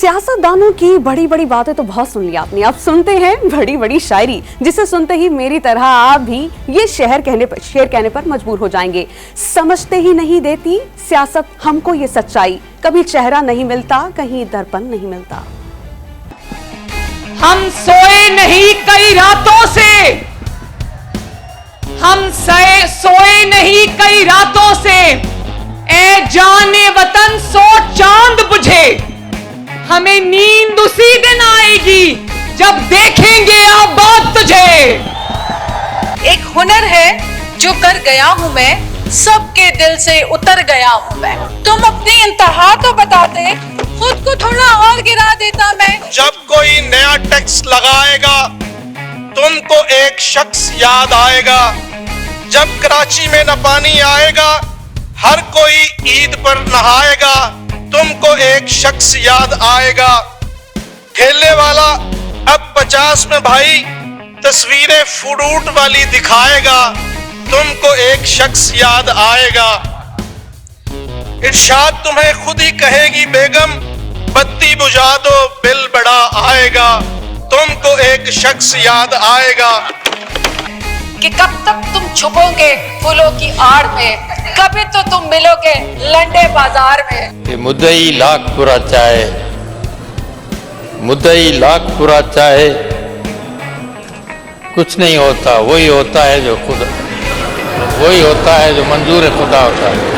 सियासतदानों की बड़ी बड़ी बातें तो बहुत सुन ली आपने, अब सुनते हैं बड़ी बड़ी शायरी, जिसे सुनते ही मेरी तरह आप भी ये शेर कहने पर मजबूर हो जाएंगे। समझते ही नहीं देती सियासत हमको ये सच्चाई, कभी चेहरा नहीं मिलता, कहीं दर्पण नहीं मिलता। हम सोए नहीं कई रातों से, हम सोए नहीं कई रातों से, ए जाने वतन सो चांद बुझे, हमें नींद उसी दिन आएगी जब देखेंगे आबाद तुझे। एक हुनर है जो कर गया हूं मैं, सबके दिल से उतर गया हूं मैं। तुम अपनी इंतहा तो बताते, खुद को थोड़ा और गिरा देता मैं। जब कोई नया टैक्स लगाएगा तुमको एक शख्स याद आएगा, जब कराची में न पानी आएगा हर कोई ईद पर नहाएगा, तुमको एक शख्स याद आएगा। ठेले वाला अब 50 में भाई तस्वीरें फ्रूट वाली दिखाएगा, तुमको एक शख्स याद आएगा। इरशाद तुम्हें खुद ही कहेगी बेगम, बत्ती बुझा दो बिल बड़ा आएगा, तुमको एक शख्स याद आएगा। कि कब तक तुम छुपोगे फूलों की आड़ में, कभी तो तुम मिलोगे लंडे बाजार में। ये मुद्दई लाख पूरा चाहे, मुद्दई लाख पूरा चाहे, कुछ नहीं होता, वही होता है जो खुदा, वही होता है जो मंजूर खुदा होता है।